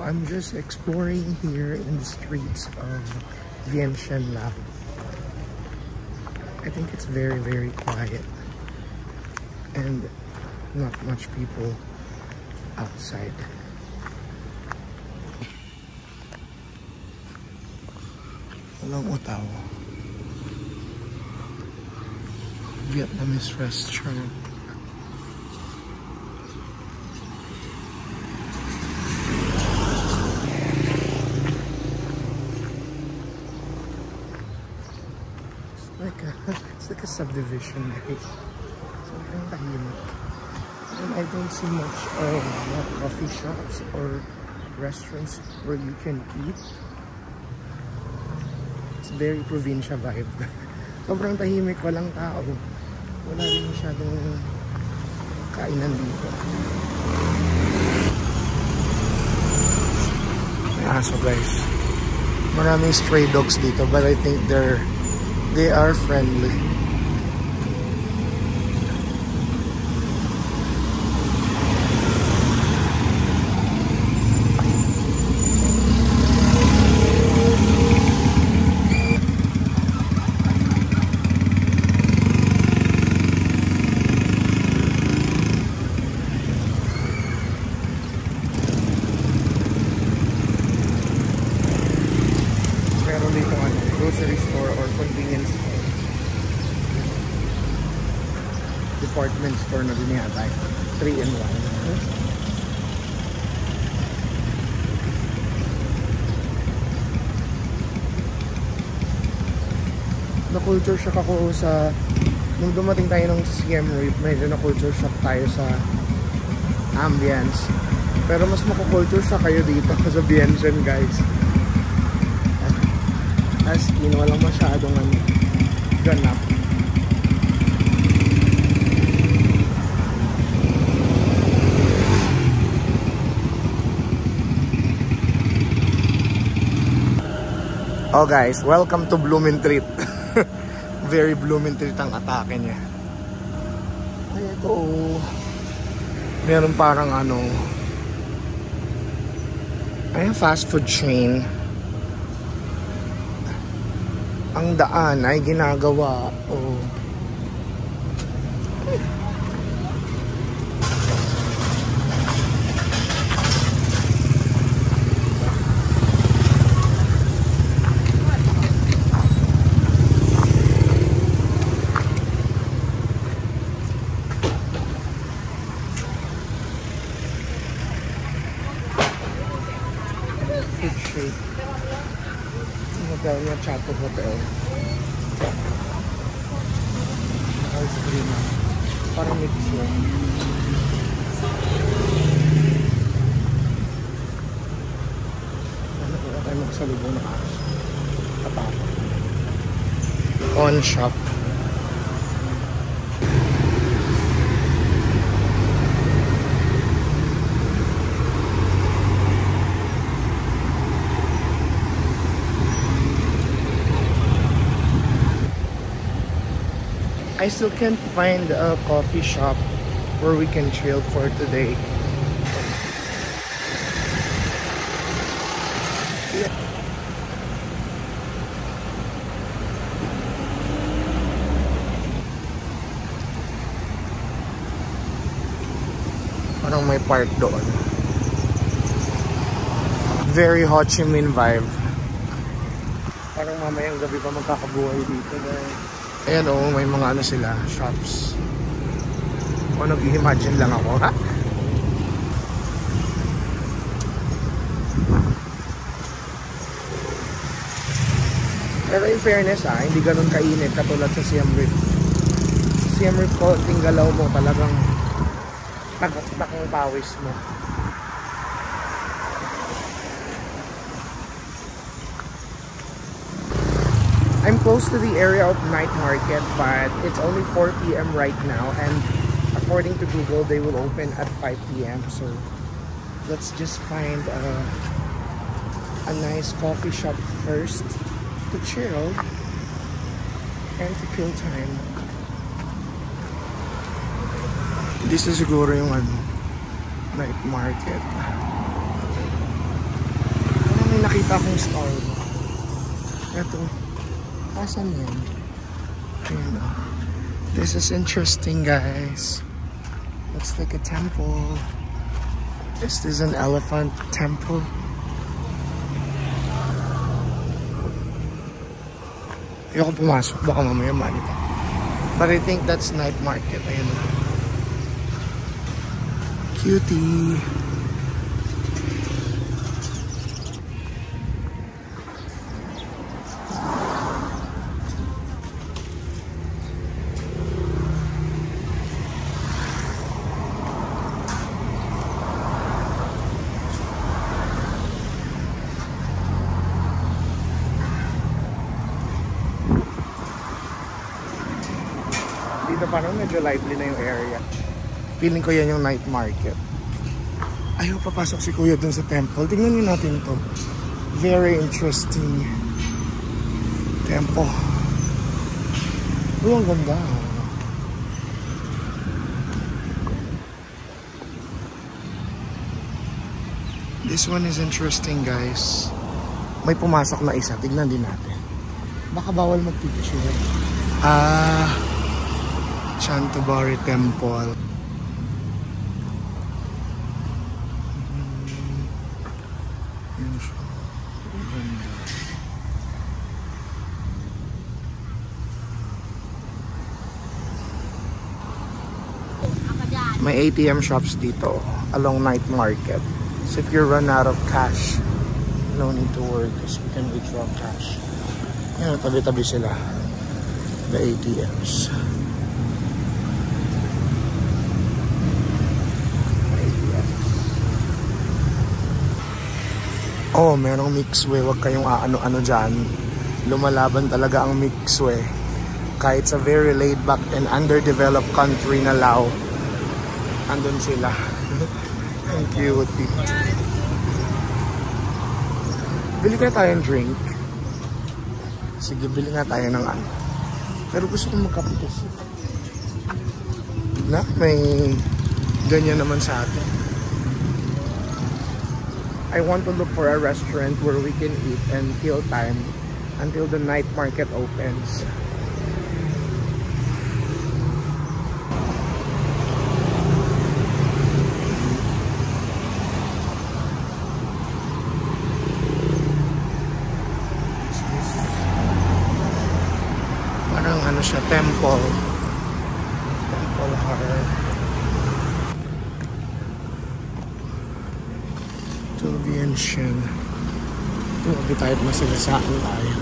I'm just exploring here in the streets of Vientiane lang. I think it's very, very quiet and not much people outside. Walang utaw. Vietnamese restaurant. It's like a subdivision, right? Sobrang tahimik. And I don't see much of coffee shops or restaurants where you can eat. It's very provincia vibe. Sobrang tahimik, walang tao. Wala rin masyadong kainan dito. So guys, maraming stray dogs dito, but I think they are friendly. Meron dito grocery store or convenience store. Department store na din yata. 3-in-1. Na-culture shock ako sa nung dumating tayo ng Siem Reap, medyo na-culture shock tayo sa ambience. Pero mas maka-culture shock kayo dito sa Vientiane, guys. As in, walang masyadong ganap. Oh guys, welcome to Blumentritt. Very Blumentritt ang atake niya. Ay, ito. Meron parang ay fast food chain. Ang daan ay ginagawa. Oh. Food street. Hotel niya, Chato Hotel. Ice cream. Parang mix yun. Ano ko na tayo magsalubong na katapos. On shop. I still can't find a coffee shop where we can chill for today. Yeah. Parang may park doon. Very Ho Chi Minh vibe. Parang mamayang gabi pa magkakabuhay dito, guys. Ayan o, may mga sila, shops. O, nag-imagine lang ako, ha? Pero in fairness, hindi ganun kainit katulad sa Siem Reap. Siem Reap ko, tinggalaw mo talagang takot-tak ang pawis mo. I'm close to the area of night market, but it's only 4 p.m. right now, and according to Google, they will open at 5 p.m. So let's just find a nice coffee shop first to chill and to kill time. This is siguro yung night market. may nakita akong Starbucks. Ito. Asan yan? Ayan o. This is interesting, guys. Looks like a temple. Is this an elephant temple? Ayoko pumasok. Baka mamaya mali pa. But I think that's night market. Ayan o. Cutie. Dito parang medyo lively na yung area. Feeling ko yan yung night market. Ayaw papasok si Kuya dun sa temple. Tingnan nyo natin to. Very interesting temple. Uy, ang ganda. This one is interesting, guys. May pumasok na isa. Tignan din natin. Baka bawal mag-picture. Chanthaburi Temple. May ATM shops dito along night market. So if you run out of cash, no need to worry because you can withdraw cash. Yan, tabi-tabi sila. The ATMs. Oh, merong mixway. Huwag kayong ano-ano dyan. Lumalaban talaga ang mixway. Kahit sa very laid back and underdeveloped country na Laos, andun sila. Ang cute. Bili kaya tayong drink. Sige, bili nga tayo ng ano. Pero gusto kong magkapitos. Na, may ganyan naman sa atin. I want to look for a restaurant where we can eat and kill time until the night market opens. Parang ano siya, temple. Temple horror. Tulvianshan. Tumabi tayo at masilasaan tayo.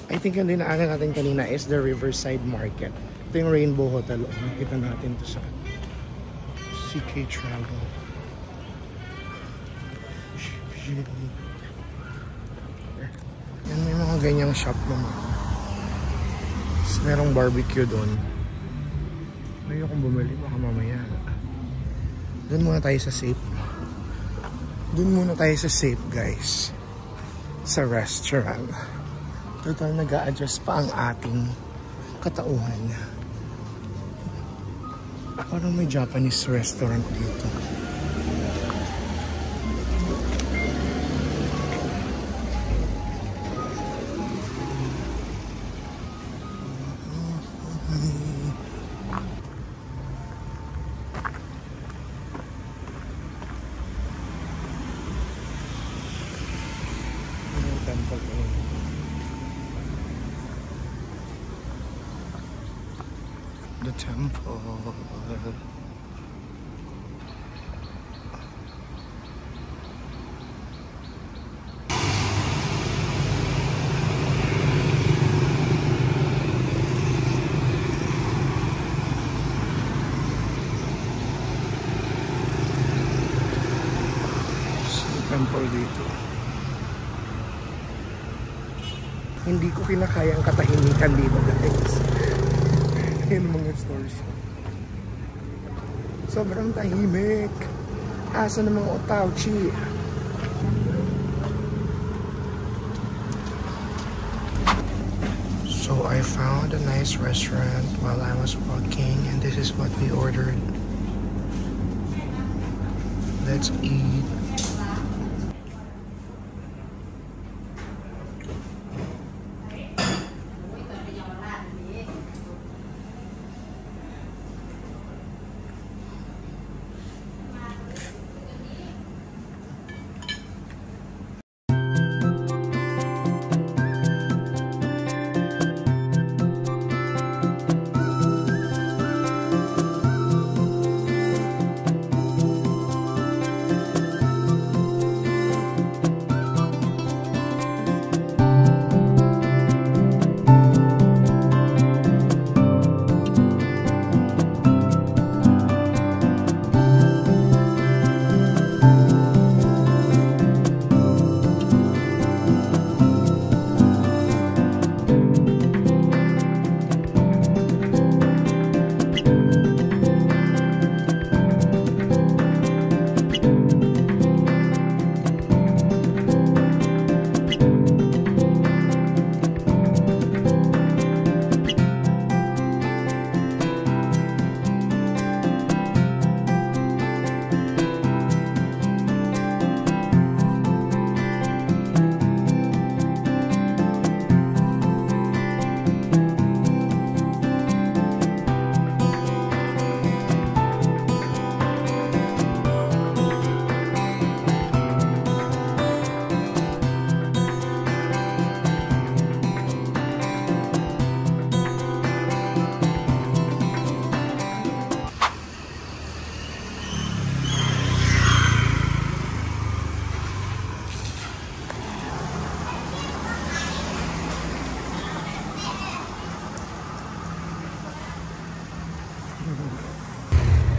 I think yung dinaanan natin kanina is the Riverside Market. Ito yung Rainbow Hotel. Nakita natin to sa CK Travel. Yan, may mga ganyang shop naman. Tapos merong barbecue doon. Ayokong bumili, baka mamaya. Doon muna tayo sa safe. Doon muna tayo sa safe, guys. Sa restaurant. Total nag-a-adjust pa ang ating katauhan. Parang may Japanese restaurant dito. The temple. Temple dito. Hindi ko kinakaya ang katahimikan dito, guys. Yung mga stores. Sobrang tahimik. Asa ng mga otauchi. So I found a nice restaurant while I was walking, and this is what we ordered. Let's eat.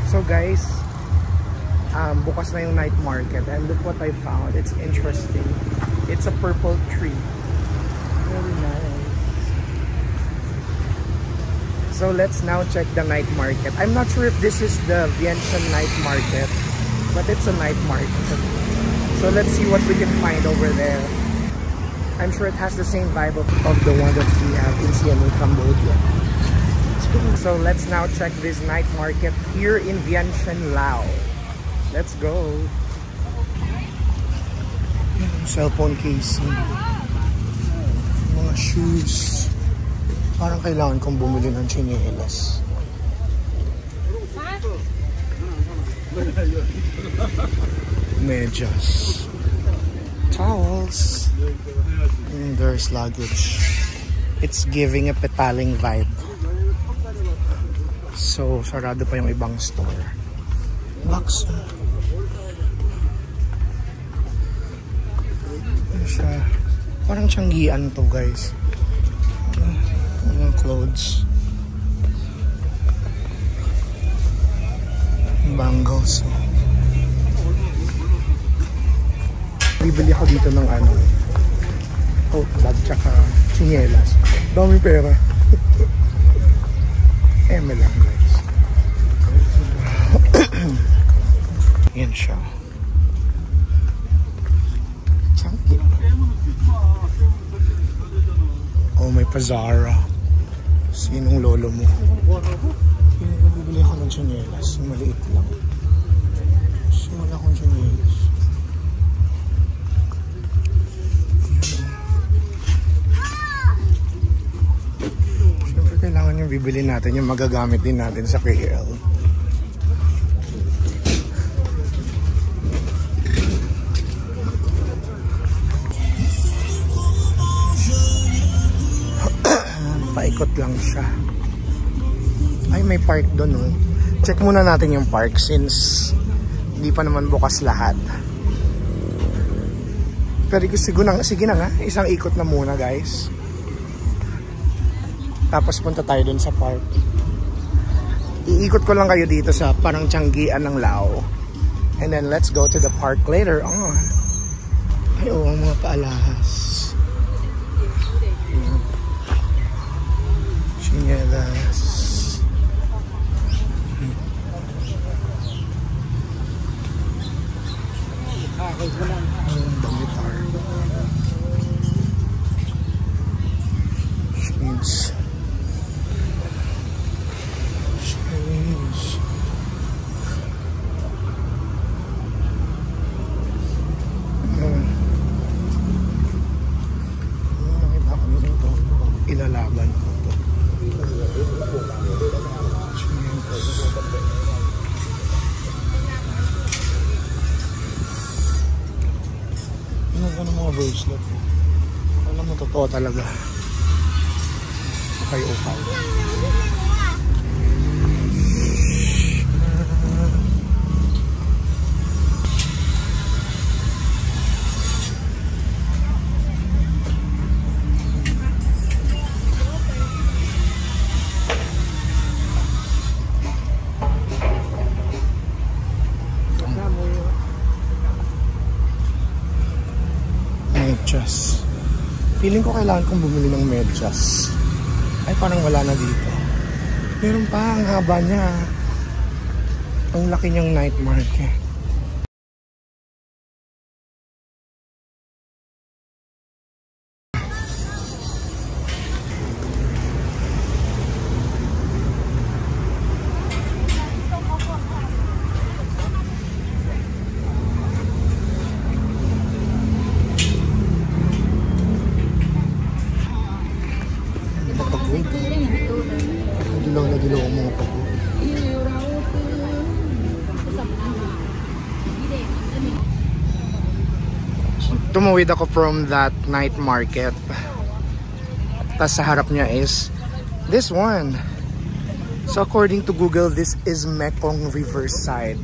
So guys, bukas na yung night market and look what I found. It's interesting. It's a purple tree. Very nice. So let's now check the night market. I'm not sure if this is the Vientiane night market, but it's a night market. So let's see what we can find over there. I'm sure it has the same vibe of the one that we have in Siem, Cambodia. So let's now check this night market here in Vientiane, Laos. Let's go. Cellphone casing. Mga shoes. Parang kailangan kong bumili ng tsinelas. Medyas. Towels. And there's luggage. It's giving a Petaling vibe. So, sarado pa yung ibang store. Box. Ano siya? Parang tiyanggian to, guys. Mga clothes. Bangles. Bibili ako dito ng ano, tote bag tsaka tsinelas. Dami pera. Eme lang, guys. Yan siya. Chunky. Oh, may pa-Zara. Sinong lolo mo? Bibili ako ng tsinelas. Maliit lang. So, wala akong tsinelas. Siyempre, kailangan yung bibili natin yung magagamit din natin sa KL. Paikot lang siya. Ay, may park doon, oh. Check muna natin yung park since hindi pa naman bukas lahat. Pero sige na nga, isang ikot na muna, guys. Tapos punta tayo dun sa park. Iikot ko lang kayo dito sa parang tiyanggian ng Lao. And then let's go to the park later on. Ay, oh, mga paalahas. Chinelas. Balitar. Shades. Shades. laban. Ano mga bracelet? Alam mo, totoo talaga. Okay. Medyas. Feeling ko kailangan kong bumili ng medyas. Ay, parang wala na dito. Meron pa, ang haba niya. Ang laki niyang night market. Dilaw ang mga pagod. Tumawid ako from that night market. Tapos sa harap niya is this one. So according to Google, this is Mekong Riverside.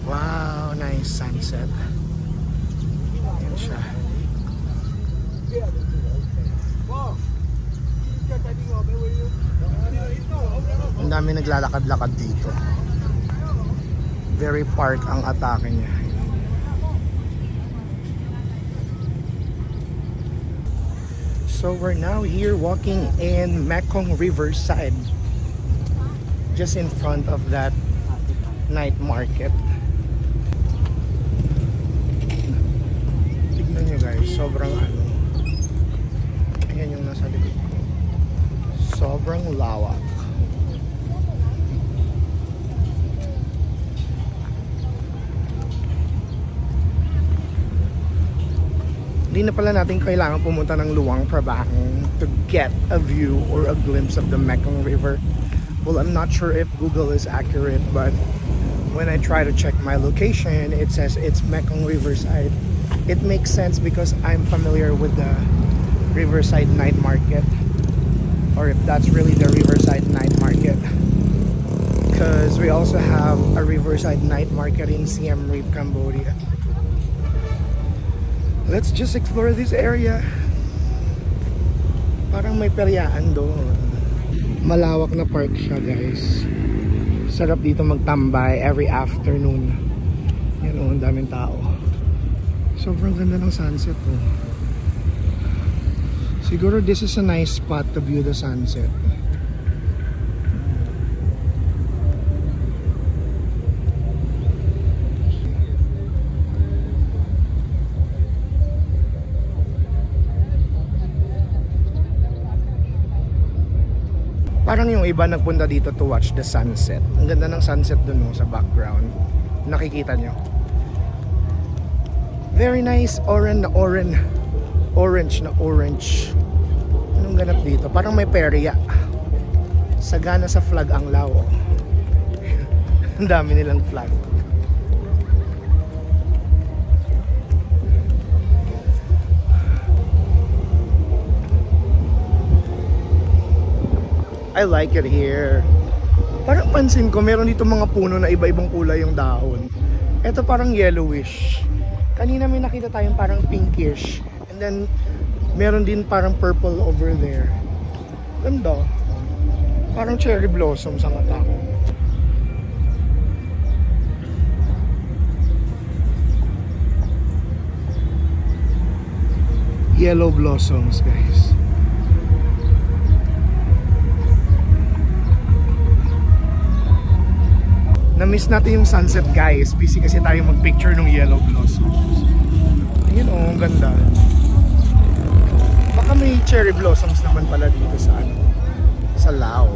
Wow, nice sunset. Yan siya. Ang dami naglalakad-lakad dito. Very park ang atake niya. So we're now here walking in Mekong Riverside, just in front of that night market. Tignan nyo guys, sobrang ano. Ayan yung nasa likod ko. Sobrang lawak. Hindi na pala natin kailangan pumunta ng Luang Prabang to get a view or a glimpse of the Mekong River. Well, I'm not sure if Google is accurate, but when I try to check my location, it says it's Mekong Riverside. It makes sense because I'm familiar with the Riverside Night Market, or if that's really the Riverside Night Market, because we also have a Riverside Night Market in Siem Reap, Cambodia. Let's just explore this area. Parang may peryaan doon. Malawak na park siya guys. Sarap dito magtambay every afternoon. Yan o, ang daming tao. Sobrang ganda ng sunset po. Siguro this is a nice spot to view the sunset. Parang yung iba nagpunta dito to watch the sunset. Ang ganda ng sunset dun sa background. Nakikita nyo. Very nice. Orange na orange. Anong ganap dito? Parang may perya. Sagana sa flag ang Lao. Ang dami nilang flag. I like it here. Parang pansin ko, meron dito mga puno na iba-ibang kulay yung dahon. Ito parang yellowish. Kanina may nakita tayong parang pinkish. And then, meron din parang purple over there. Ganda. Parang cherry blossoms ang atake. Yellow blossoms, guys. Na-miss natin yung sunset guys. Busy kasi tayo mag-picture ng yellow blossoms. Ayun o, ang ganda. Baka may cherry blossoms naman pala dito sa sa Lao.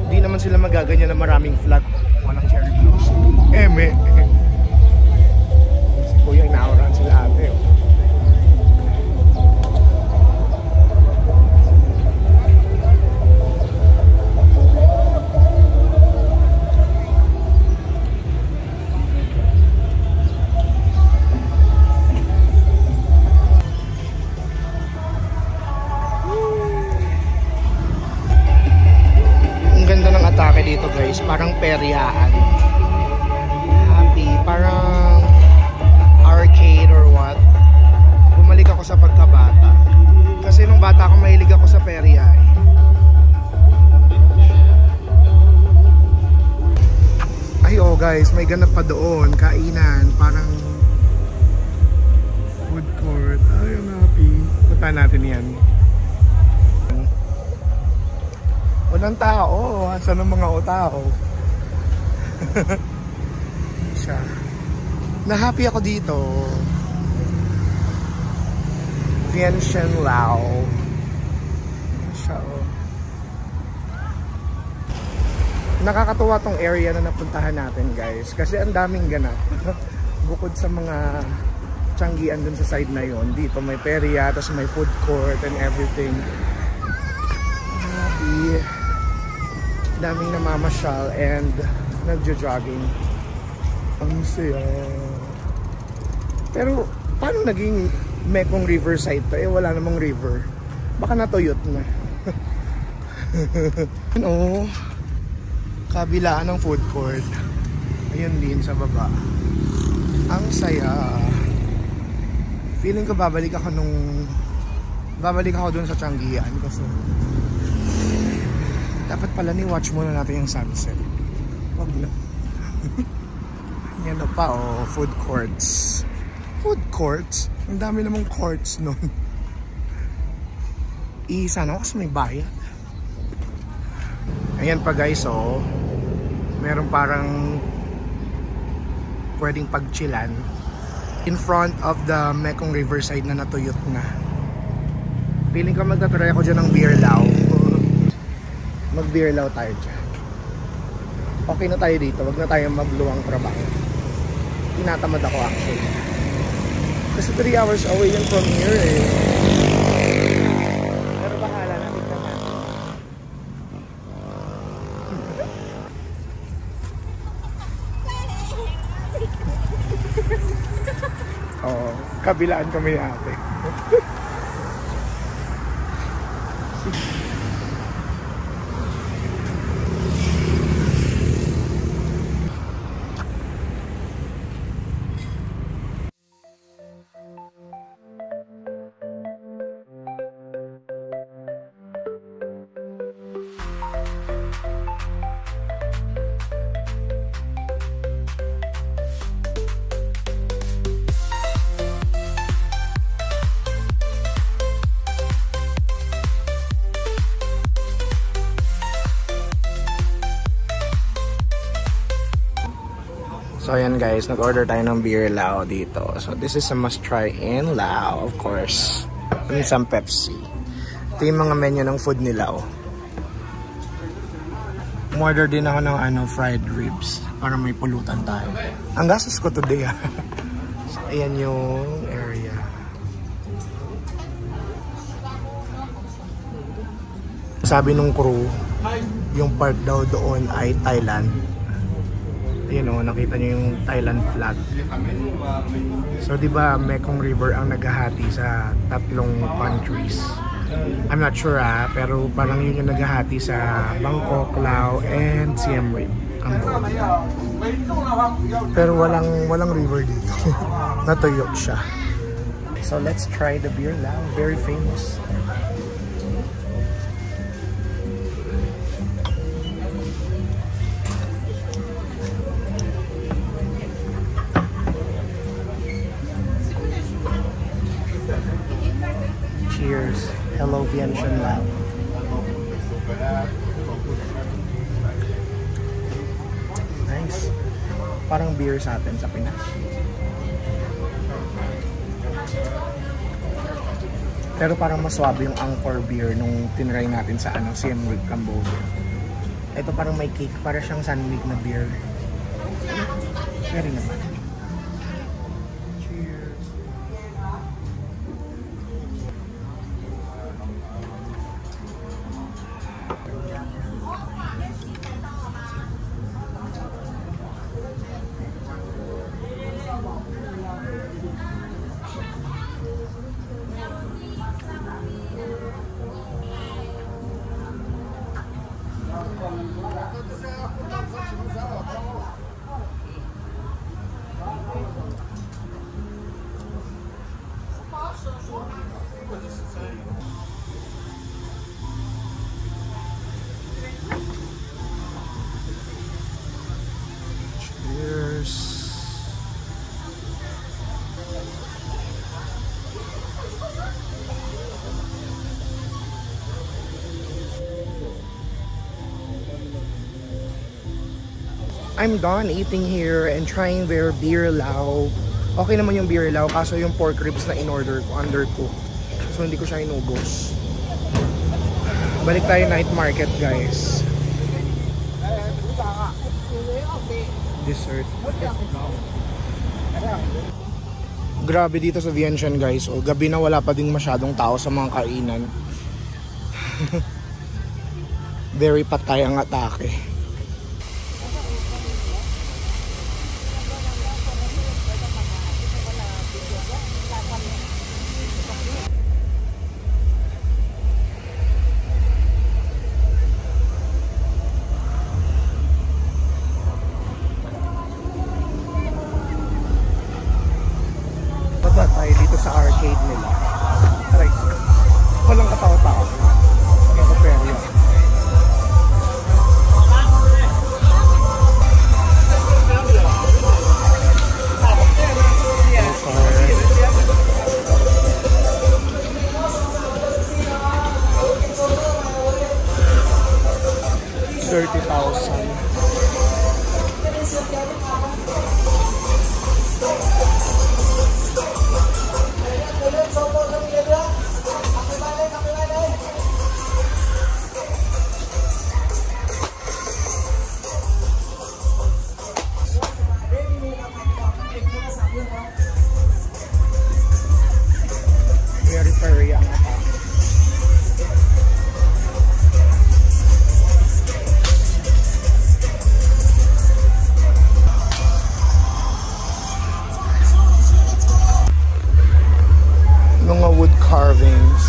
Hindi naman sila magaganyan na maraming flag kung walang cherry blossom. Eme. Si Kuya, inaurahan sila ate. dito guys, parang peryaan. Happy, parang arcade or what. Bumalik ako sa pagkabata. Kasi nung bata ako, mahilig ako sa perya eh. Ay oh guys, may ganap pa doon, kainan, parang food court. Ay, I'm happy. Punta natin yan. Walang tao. Saan ang mga tao? Siya. Na-happy ako dito. Vientiane Lao. Siya. Nakakatuwa tong area na napuntahan natin guys. Kasi ang daming ganap. Bukod sa mga tiyanggian dun sa side na yon, dito may perya, tapos may food court and everything. Happy. Daming namamasyal and nagjo-jogging. Ang saya. Pero paano naging Mekong Riverside to? Eh wala namang river. Baka natuyot na. Ano? Kabilaan ng food court. Ayun din sa baba. Ang saya. Feeling ko babalik ako dun sa Changian kasi dapat pala ni-watch muna natin yung sunset. Wag na. Yan na pa oh, food courts. Food courts? Ang dami namang courts nun. Isa na kasi may bayad. Ayan pa guys oh. Meron parang pwedeng pagchilan in front of the Mekong Riverside na natuyot na. Feeling ko magtatry ako dyan ng beer lao. Mag-beer lao tayo dyan. Okay na tayo dito. Wag na tayo magluwang trabaho. Tinatamad ako actually. Kasi 3 hours away yun from here eh. Pero bahala na. Tignan natin. Oo. Kabilaan kami ni ate. So ayan guys, nag-order tayo ng beer lao dito. So this is a must try in Lao, of course. And some Pepsi. Ito yung mga menu ng food nila oh. Umorder din ako ng fried ribs para may pulutan tayo. Ang gastos ko today ah. So ayan yung area. Sabi nung crew, yung part daw doon ay Thailand. Ayun o, nakita nyo yung Thailand flag. So diba Mekong River ang naghahati sa 3 countries. I'm not sure pero parang yun yung naghahati sa Bangkok, Lao, and Siem Reap, Cambodia. Pero walang river dito. Natuyok siya. So let's try the beer Lao, very famous. Cheers. Hello Vientiane Lao. Nice. Parang beer sa atin sa Pinas. Pero parang mas swabe yung Angkor beer nung tinry natin sa Siem Reap, Cambodia. Ito parang may cake, para siyang sunmig na beer. Very naman. Cheers. I'm done eating here and trying their beer lao. Okay naman yung beer lao, kaso yung pork ribs na in-order ko, undercooked. So hindi ko siya inubos. Balik tayo night market, guys. Dessert. Grabe dito sa Vientiane, guys. O, gabi na wala pa ding masyadong tao sa mga kainan. Very patay ang atake. Baba tayo dito sa arcade nila. Aray, walang katawa-tawa. May paperya. $30,000. Very furry ang atake. Mga wood carvings.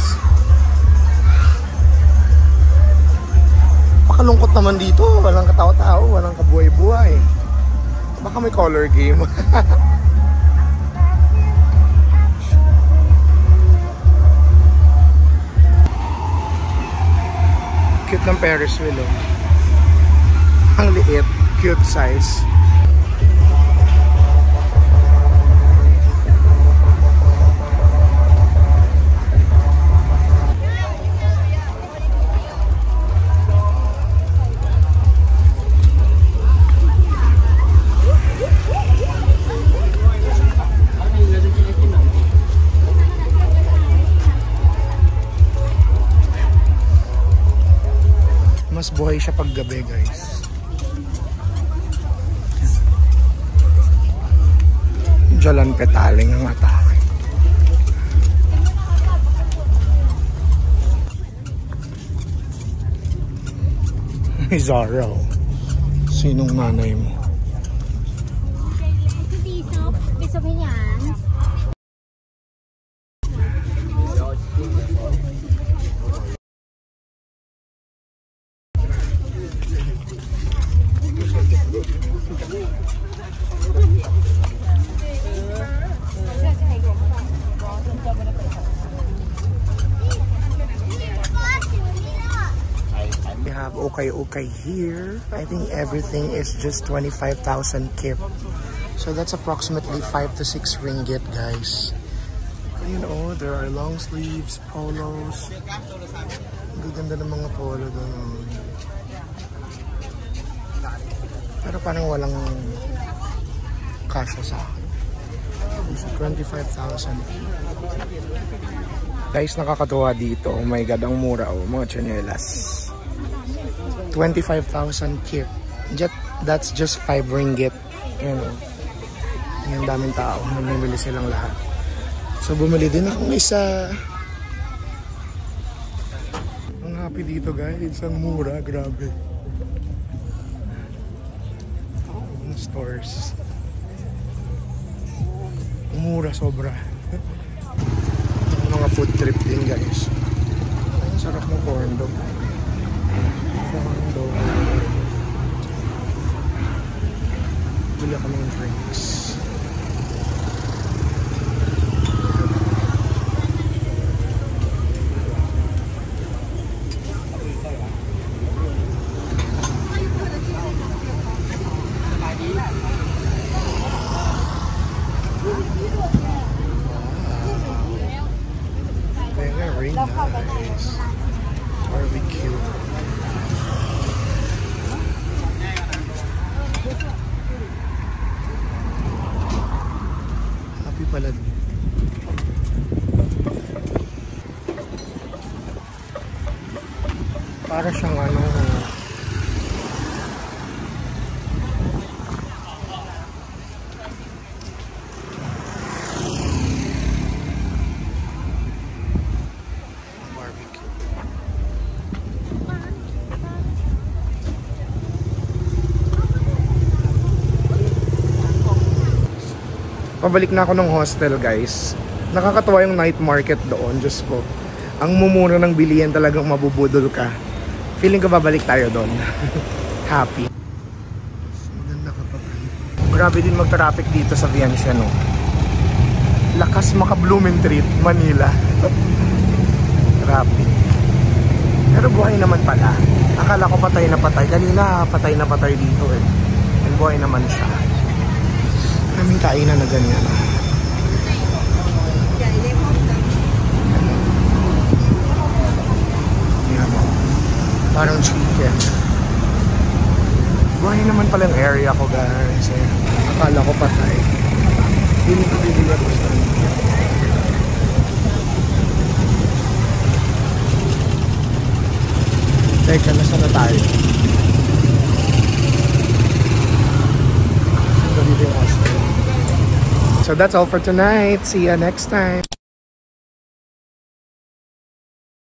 Pakalungkot naman dito. Walang katawa-tao, walang kabuhay-buhay. Baka may color game. Cute ng Ferris wheel, oh. Ang liit, cute size. Mas buhay siya pag gabi, guys. Jalan petaling ang atake. May Zara, oh. Sinong nanay mo? We have okay here. I think everything is just 25,000 kip. So that's approximately 5 to 6 ringgit, guys. You know, there are long sleeves, polos. Ang ganda ng mga polo doon. Pero parang walang kasya sa akin. 25,000. Guys, nakakatuwa dito. Oh my God, ang mura, oh. Mga chanelas. 25,000 kip. That's just 5 ringgit. You know. Yung daming tao. Namimili silang lahat. So, bumili din akong isa. Ang happy dito, guys. Ang mura. Grabe. Stores. Mura sobra. Mga food trip din, guys. Ang sarap ng corn dog. Corn dog. Bili ako ng drinks. Very nice. Barbecue. Para siyang ano, barbecue. Pabalik na ako ng hostel, guys. Nakakatawa yung night market doon, Diyos ko. Ang mumura ng bilihan, talagang mabubudol ka. Feeling ko babalik tayo doon. Happy. Grabe din mag-traffic dito sa Vientiane, no? Lakas maka-Blumentritt, Manila. Traffic. Pero buhay naman pala. Akala ko patay na patay. Kanina patay na patay dito eh. And buhay naman siya. Maraming kainan na ganyan. Yan. Parang chicken. Buhay naman pala yung area ko, guys. Akala ko patay. Hindi ko bibili ako sa teka, nasa na tayo? So that's all for tonight. See ya next time.